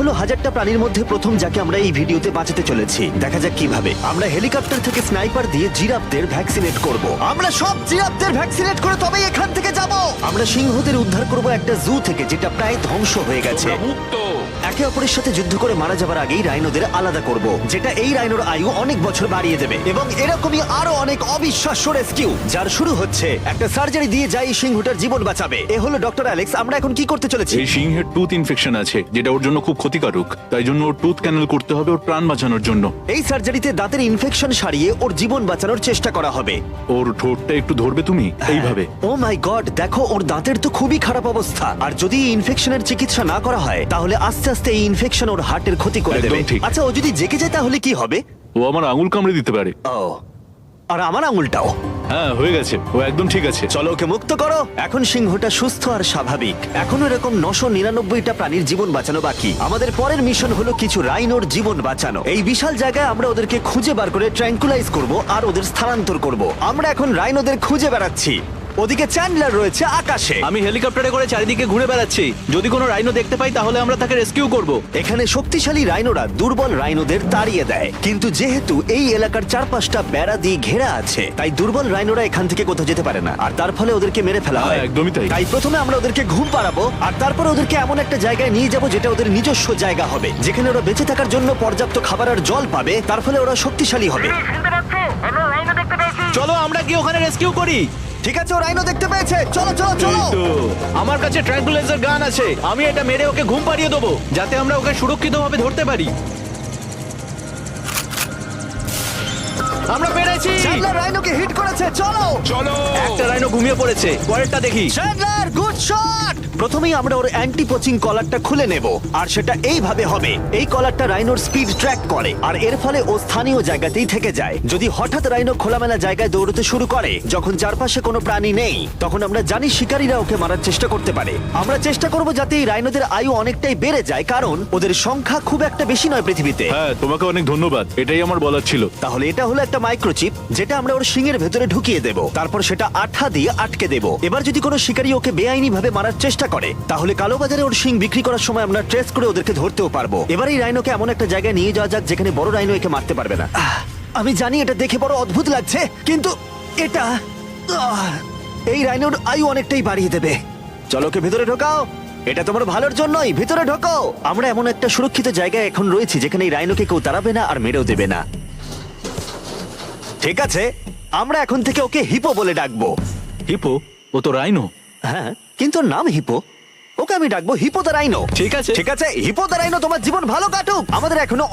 হলো হাজারটা প্রাণীর মধ্যে প্রথম যাকে আমরা এই ভিডিওতে বাঁচাতে চলেছি। দেখা যাক কিভাবে। আমরা হেলিকপ্টার থেকে স্নাইপার দিয়ে জিরাফদের ভ্যাকসিনেট করব। আমরা সব জিরাফদের ভ্যাকসিনেট করে তবেই এখান থেকে যাব। আমরা সিংহদের উদ্ধার করব একটা জু থেকে যেটা প্রায় ধ্বংস হয়ে গেছে। তোমরা মুক্ত। একে অপরের সাথে যুদ্ধ করে মারা যাবার আগেই রাইনোদের আলাদা করব, যেটা এই রাইনোর আয়ু অনেক বছর বাড়িয়ে দেবে। এবং এরকমই আরো অনেক অবিশ্বাস্য রেস্কিউ, যার শুরু হচ্ছে একটা সার্জারি দিয়ে যাই সিংহটার জীবন বাঁচাবে। এ হলো ডক্টর অ্যালেক্স। আমরা এখন কি করতে চলেছি? এই সিংহের টুথ ইনফেকশন আছে, যেটা ওর জন্য খুব ক্ষতিকারক। তাই জন্য ওর টুথ ক্যানেল করতে হবে ওর প্রাণ বাঁচানোর জন্য। এই সার্জারিতে দাঁতের ইনফেকশন সারিয়ে ওর জীবন বাঁচানোর চেষ্টা করা হবে। ওর ঠোঁটটা একটু ধরবে তুমি এইভাবে। ও মাই গড, দেখো ওর দাঁতের তো খুবই খারাপ অবস্থা। আর যদি এই ইনফেকশনের চিকিৎসা না করা হয় তাহলে আস্তে আস্তে এই ইনফেকশন ওর হার্টের ক্ষতি করে একদম দেবে। ঠিক। আচ্ছা, ও যদি জেগে যায় তাহলে কি হবে? ও আমার আঙুল কামড়ে দিতে পারে। ও, আর আমার আঙুলটাও। হ্যাঁ, হয়ে গেছে, ও একদম ঠিক আছে। চলো ওকে মুক্ত করো। এখন সিংহটা সুস্থ আর স্বাভাবিক। এখনো এরকম 999টা প্রাণীর জীবন বাঁচানো বাকি। আমাদের পরের মিশন হলো কিছু রাইনোর জীবন বাঁচানো। এই বিশাল জায়গায় আমরা ওদেরকে খুঁজে বার করে ট্র্যাঙ্কুলাইজ করব আর ওদের স্থানান্তর করব। আমরা এখন রাইনোদের খুঁজে বেড়াচ্ছি। ওদিকে চ্যান্ডলার রয়েছে আকাশে। আমি হেলিকপ্টারে করে চারিদিকে ঘুরে বেড়াচ্ছি। যদি কোনো রাইনো দেখতে পাই তাহলে আমরা তাকে রেস্কিউ করব। এখানে শক্তিশালী রাইনোরা দুর্বল রাইনোদের তাড়িয়ে দেয়, কিন্তু যেহেতু এই এলাকার চারপাশটা বেড়া দিয়ে ঘেরা আছে তাই দুর্বল রাইনোরা এখান থেকে কোথাও যেতে পারে না, আর তার ফলে ওদেরকে মেরে ফেলা হয়। হ্যাঁ, একদমই তাই। তাই প্রথমে আমরা ওদেরকে ঘুম পাড়াবো আর তারপর ওদেরকে এমন একটা জায়গায় নিয়ে যাব যেটা ওদের নিজস্ব জায়গা হবে, যেখানে ওরা বেঁচে থাকার জন্য পর্যাপ্ত খাবার আর জল পাবে। তার ফলে ওরা শক্তিশালী হবে। চলো আমরা কি ওখানে রেস্কিউ করি? ঠিক আছে, ও রাইনো দেখতে পেয়েছে। চলো চলো চলো। এই তো। আমার কাছে ট্র্যাঙ্কুলাইজার গান আছে। আমি এটা মেরে ওকে ঘুম পাড়িয়ে দেবো যাতে আমরা ওকে সুরক্ষিতভাবে ধরতে পারি। আমরা পেরেছি। চ্যান্ডলার রাইনোকে হিট করেছে। চলো। চলো। একটা রাইনো ঘুমিয়ে পড়েছে, পরেরটা দেখি। Chandler, good shot. প্রথমেই আমরা ওর অ্যান্টি পোচিং কলারটা খুলে নেব, আর সেটা এইভাবে হবে। এই কলারটা রাইনোর স্পিড ট্র্যাক করে, আর এর ফলে ও স্থানীয় জায়গাতেই থেকে যায়। যদি হঠাৎ রাইনো খোলামেলা জায়গায় দৌড়তে শুরু করে যখন চারপাশে কোনো প্রাণী নেই, তখন আমরা জানি শিকারীরা ওকে মারার চেষ্টা করতে পারে। আমরা চেষ্টা করব যাতে এই রাইনোদের আয়ু অনেকটাই বেড়ে যায়, কারণ ওদের সংখ্যা খুব একটা বেশি নয় পৃথিবীতে। হ্যাঁ, তোমাকে অনেক ধন্যবাদ, এটাই আমার বলার ছিল। তাহলে এটা হলো একটা মাইক্রোচিপ, যেটা আমরা ওর শিংয়ের ভেতরে ঢুকিয়ে দেব। তারপর সেটা আঠা দিয়ে আটকে দেব। এবার যদি কোনো শিকারী ওকে বেআইনি ভাবে মারার চেষ্টা করে তাহলে কালোবাজারে ওর শিং বিক্রি করার সময় আমরা ট্রেস করে ওদেরকে ধরতেও পারবো। এবার এই রাইনোকে এমন একটা জায়গায় নিয়ে যাওয়া যাক যেখানে বড় রাইনো একে মারতে পারবে না। আমি জানি এটা দেখে বড় অদ্ভুত লাগছে, কিন্তু এটা এই রাইনোর আয়ু অনেকটাই বাড়িয়ে দেবে। চলো ওকে ভেতরে ঢোকাও। এটা তোমার ভালোর জন্যই। ভিতরে ঢোকো। আমরা এমন একটা সুরক্ষিত জায়গায় এখন রয়েছি যেখানে এই রাইনোকে কেউ তাড়াবে না আর মেরেও দেবে না। ঠিক আছে, আমরা এখন থেকে ওকে হিপো বলে ডাকবো। হিপো? ও তো রাইনো। হ্যাঁ, কিন্তু ওর নাম হিপো। ওকে আমি ডাকবো হিপো দ্য রাইনো। ঠিক আছে। ঠিক আছে, হিপো দ্য রাইনো, তোমার জীবন ভালো কাটুক। আমাদের এখনো